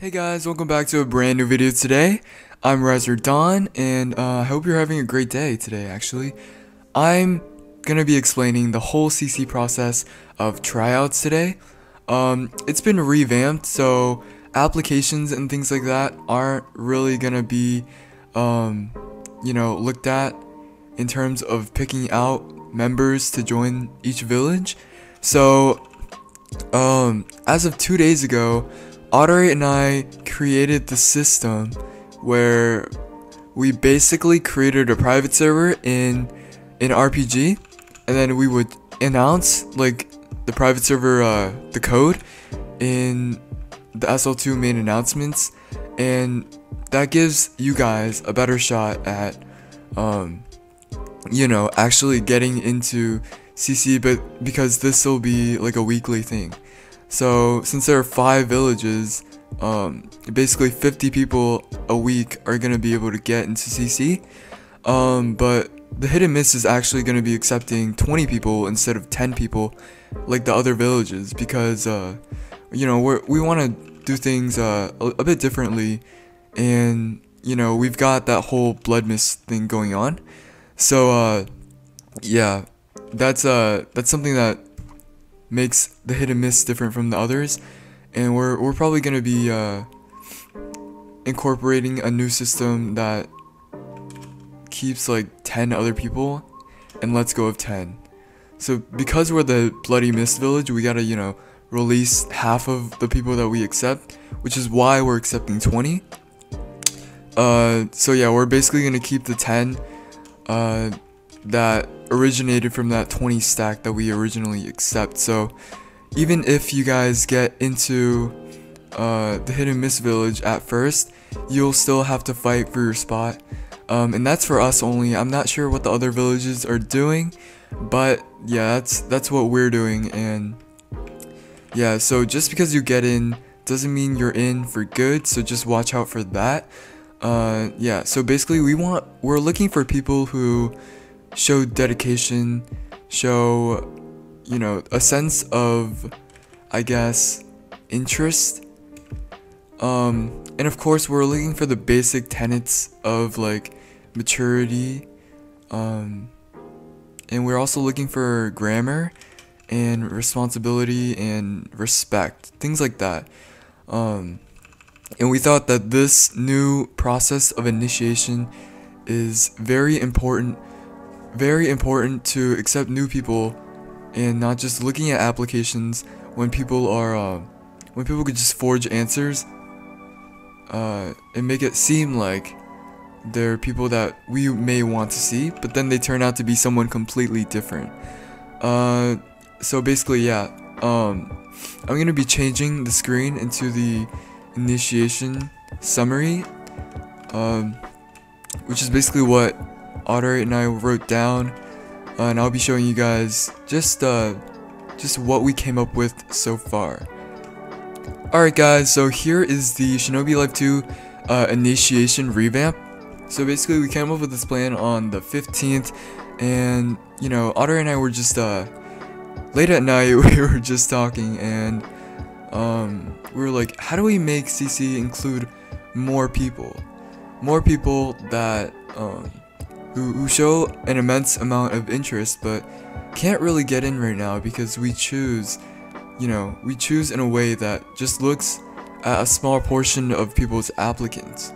Hey guys, welcome back to a brand new video today. I'm RiserrDawn, and I hope you're having a great day today, actually. I'm gonna be explaining the whole CC process of tryouts today. It's been revamped, so applications and things like that aren't really gonna be, looked at in terms of picking out members to join each village. So, as of 2 days ago, Otter and I created the system where we basically created a private server in RPG, and then we would announce like the private server the code in the SL2 main announcements, and that gives you guys a better shot at actually getting into CC, but because this will be like a weekly thing. So since there are 5 villages, basically 50 people a week are going to be able to get into CC, but the hit and miss is actually going to be accepting 20 people instead of 10 people like the other villages, because we want to do things a bit differently, and we've got that whole blood mist thing going on. So yeah, that's something that makes the hit and miss different from the others, and we're probably gonna be incorporating a new system that keeps like 10 other people and lets go of 10. So because we're the bloody mist village, we gotta release half of the people that we accept, which is why we're accepting 20. So yeah, we're basically gonna keep the 10 that originated from that 20 stack that we originally accept. So even if you guys get into the hit and miss village at first, you'll still have to fight for your spot, and that's for us only. I'm not sure what the other villages are doing, but yeah, that's what we're doing. And yeah, so just because you get in doesn't mean you're in for good, so just watch out for that. Yeah, so basically we're looking for people who show dedication, show a sense of, I guess, interest, and of course we're looking for the basic tenets of like maturity, and we're also looking for grammar and responsibility and respect, things like that. And we thought that this new process of initiation is very important to accept new people, and not just looking at applications when people could just forge answers and make it seem like they're people that we may want to see, but then they turn out to be someone completely different. So basically, yeah, I'm gonna be changing the screen into the initiation summary, which is basically what Otter and I wrote down, and I'll be showing you guys just what we came up with so far. Alright guys, so here is the Shinobi Live 2 initiation revamp. So basically we came up with this plan on the 15th, and Otter and I were just late at night, we were just talking, and we were like, how do we make CC include more people that who show an immense amount of interest but can't really get in right now, because we choose in a way that just looks at a small portion of people's applicants,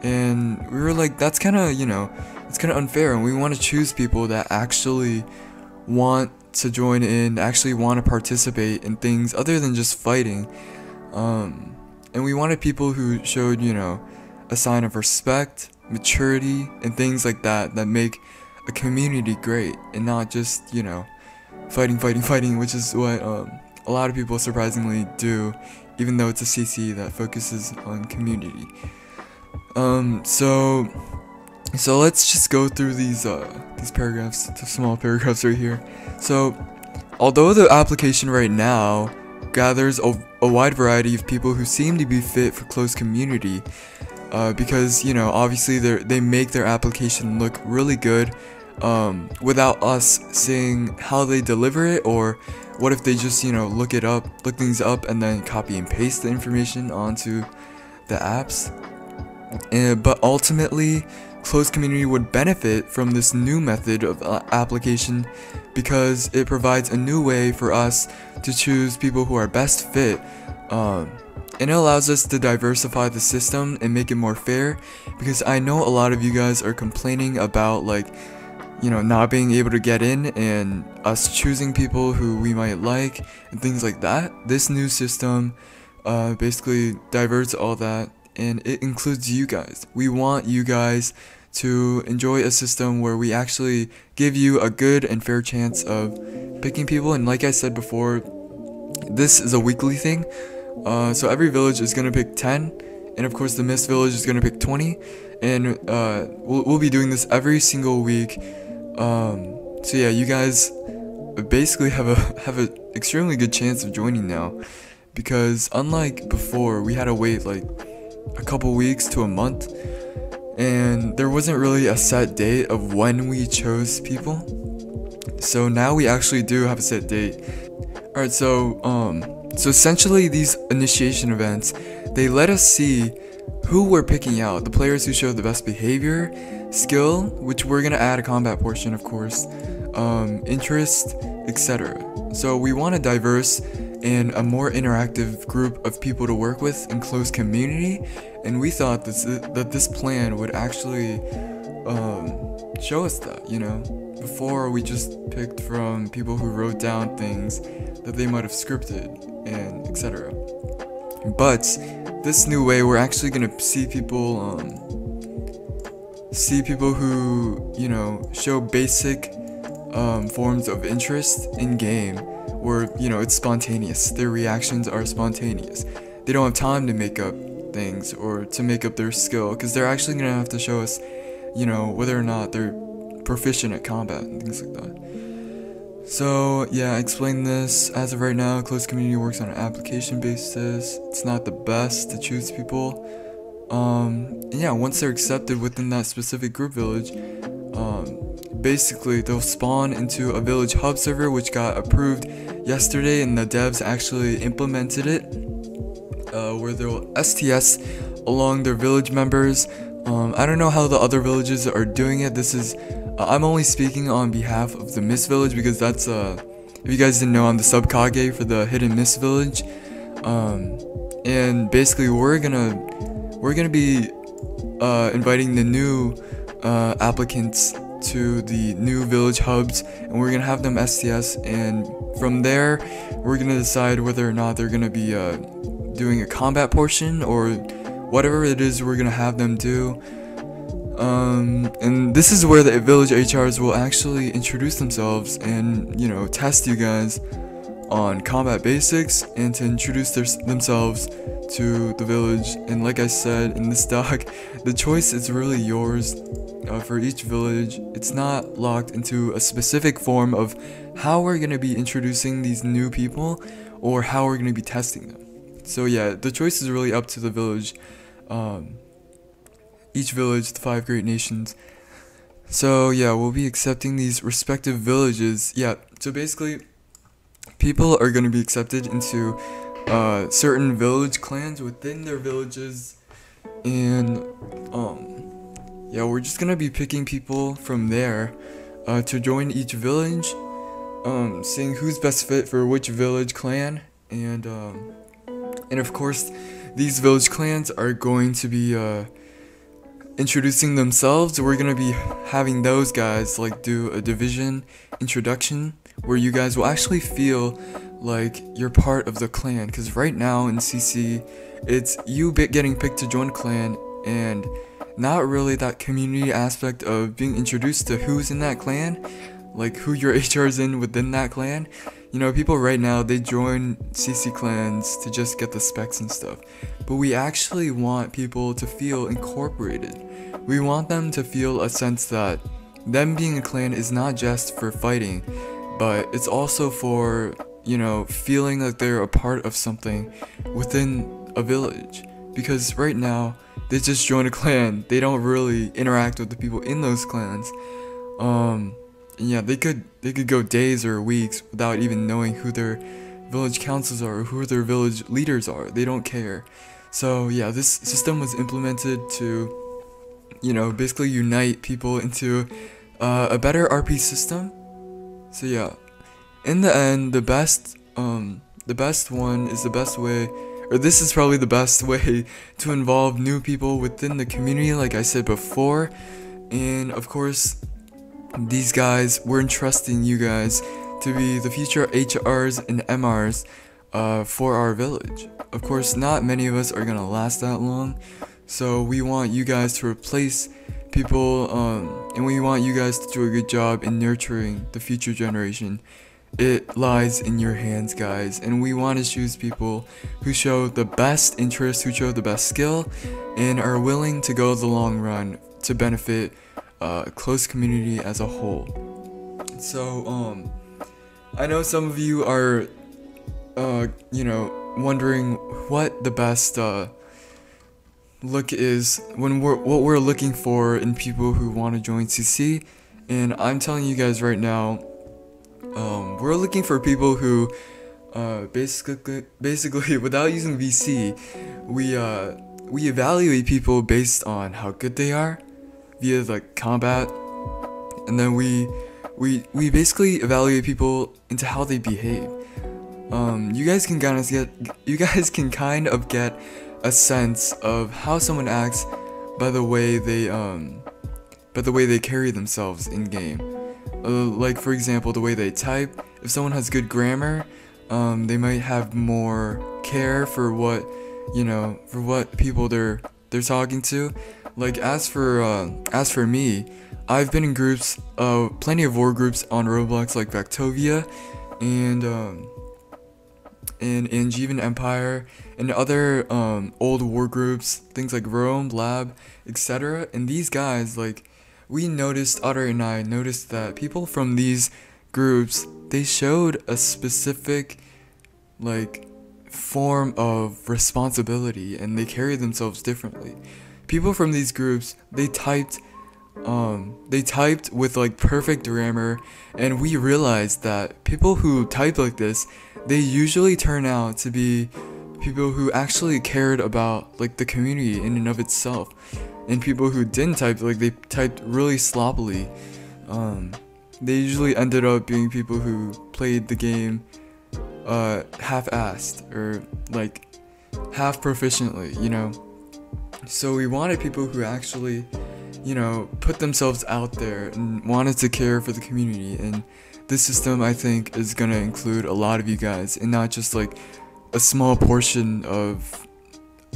and we were like, that's kind of it's kind of unfair, and we want to choose people that actually want to join in, actually want to participate in things other than just fighting, and we wanted people who showed a sign of respect, maturity, and things like that make a community great, and not just fighting, which is what a lot of people surprisingly do, even though it's a CC that focuses on community. So let's just go through these paragraphs, the small paragraphs right here. So although the application right now gathers a wide variety of people who seem to be fit for close community, because obviously they make their application look really good, without us seeing how they deliver it, or what if they just look things up and then copy and paste the information onto the apps. But ultimately, closed community would benefit from this new method of application because it provides a new way for us to choose people who are best fit, and it allows us to diversify the system and make it more fair, because I know a lot of you guys are complaining about, like, you know, not being able to get in and us choosing people who we might like and things like that. This new system basically diverts all that, and it includes you guys. We want you guys to enjoy a system where we actually give you a good and fair chance of picking people. And like I said before, this is a weekly thing, so every village is gonna pick 10, and of course the Mist village is gonna pick 20, and we'll be doing this every single week. So yeah, you guys basically have a extremely good chance of joining now, because unlike before, we had to wait like a couple weeks to a month, and there wasn't really a set date of when we chose people. So now we actually do have a set date. Alright, so essentially these initiation events, they let us see who we're picking out, the players who show the best behavior, skill, which we're gonna add a combat portion, of course, interest, etc. So we want a diverse and a more interactive group of people to work with in closed community, and we thought that this plan would actually show us that, you know. Before, we just picked from people who wrote down things that they might have scripted and etc. But this new way, we're actually gonna see people who, you know, show basic forms of interest in game, where, you know, it's spontaneous. Their reactions are spontaneous. They don't have time to make up things or to make up their skill, because they're actually gonna have to show us, you know, whether or not they're proficient at combat and things like that. So yeah, I explained this. As of right now, closed community works on an application basis. It's not the best to choose people. And yeah, once they're accepted within that specific group village, basically they'll spawn into a village hub server, which got approved yesterday, and the devs actually implemented it, where they'll STS along their village members. I don't know how the other villages are doing it. This is I'm only speaking on behalf of the Mist village, because that's if you guys didn't know, I'm the sub Kage for the hidden Mist village, and basically we're gonna be inviting the new applicants to the new village hubs, and we're gonna have them STS, and from there we're gonna decide whether or not they're gonna be doing a combat portion or whatever it is we're gonna have them do. And this is where the village HRs will actually introduce themselves and, you know, test you guys on combat basics, and to introduce themselves to the village. And like I said in this doc, the choice is really yours for each village. It's not locked into a specific form of how we're going to be introducing these new people or how we're going to be testing them. So yeah, the choice is really up to the village, each village, the 5 great nations. So yeah, we'll be accepting these respective villages. Yeah, so basically people are going to be accepted into certain village clans within their villages, and yeah, we're just going to be picking people from there to join each village, seeing who's best fit for which village clan, and of course these village clans are going to be introducing themselves. We're gonna be having those guys like do a division introduction, where you guys will actually feel like you're part of the clan, because right now in CC it's you getting picked to join clan, and not really that community aspect of being introduced to who's in that clan, like who your HR is in within that clan. You know, people right now, they join CC clans to just get the specs and stuff, but we actually want people to feel incorporated. We want them to feel a sense that them being a clan is not just for fighting, but it's also for, you know, feeling like they're a part of something within a village. Because right now, they just join a clan, they don't really interact with the people in those clans. Yeah, they could go days or weeks without even knowing who their village councils are or who their village leaders are. They don't care. So yeah, this system was implemented to, you know, basically unite people into a better RP system. So yeah, in the end, the best one is the best way, or this is probably the best way to involve new people within the community, like I said before. And of course, these guys, we're entrusting you guys to be the future HRs and MRs for our village. Of course, not many of us are gonna last that long, so we want you guys to replace people, and we want you guys to do a good job in nurturing the future generation. It lies in your hands, guys, and we want to choose people who show the best interest, who show the best skill, and are willing to go the long run to benefit close community as a whole. So I know some of you are you know, wondering what the best look is when what we're looking for in people who want to join CC, and I'm telling you guys right now, we're looking for people who basically without using VC, we evaluate people based on how good they are via like combat, and then we basically evaluate people into how they behave. You guys can kind of get a sense of how someone acts by the way they carry themselves in game. Like for example, the way they type. If someone has good grammar, they might have more care for what, you know, for what people they're talking to. Like as for me, I've been in groups, plenty of war groups on Roblox like Vactovia and Angivan Empire and other old war groups, things like Rome, Lab, etc. And these guys, like, Otter and I noticed that people from these groups, they showed a specific like form of responsibility and they carried themselves differently. People from these groups, they typed with like perfect grammar, and we realized that people who type like this, they usually turn out to be people who actually cared about like the community in and of itself. And people who didn't type, like they typed really sloppily, they usually ended up being people who played the game half-assed or like half proficiently, you know. So we wanted people who actually, you know, put themselves out there and wanted to care for the community, and this system I think is gonna include a lot of you guys and not just like a small portion of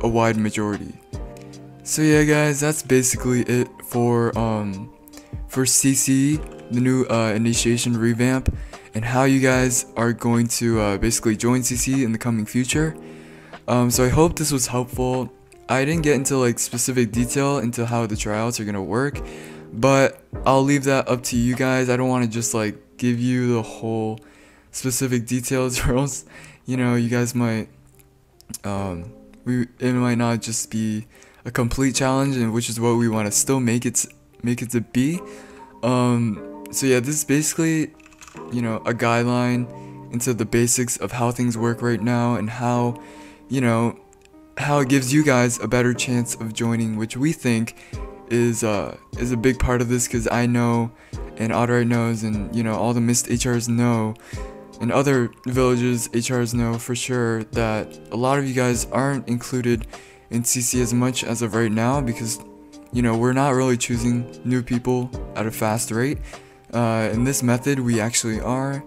a wide majority. So yeah guys, that's basically it for CC, the new initiation revamp, and how you guys are going to basically join CC in the coming future. So I hope this was helpful. I didn't get into like specific detail into how the tryouts are gonna work, but I'll leave that up to you guys. I don't want to just like give you the whole specific details, or else, you know, you guys might it might not just be a complete challenge, and which is what we want to still make it to be. So yeah, this is basically, you know, a guideline into the basics of how things work right now, and how, you know, how it gives you guys a better chance of joining, which we think is a big part of this, because I know, and Otter knows, and you know, all the Mist HRs know, and other villages HRs know for sure that a lot of you guys aren't included in CC as much as of right now, because, you know, we're not really choosing new people at a fast rate. In this method we actually are,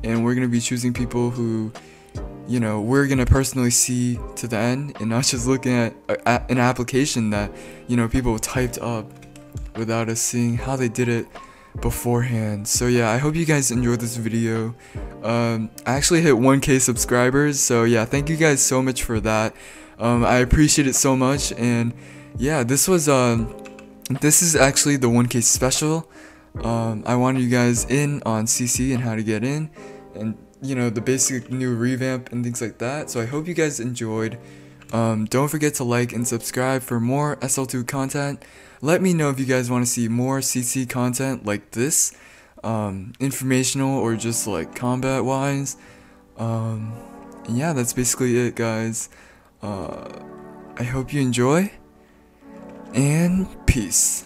and we're gonna be choosing people who, you know, we're gonna personally see to the end, and not just looking at an application that, you know, people typed up without us seeing how they did it beforehand. So yeah, I hope you guys enjoyed this video. I actually hit 1K subscribers, so yeah, thank you guys so much for that. I appreciate it so much, and yeah, this is actually the 1K special. I wanted you guys in on CC and how to get in, and you know, the basic new revamp and things like that. So I hope you guys enjoyed. Don't forget to like and subscribe for more SL2 content. Let me know if you guys want to see more CC content like this, informational or just like combat wise. And yeah, that's basically it, guys. I hope you enjoy, and peace.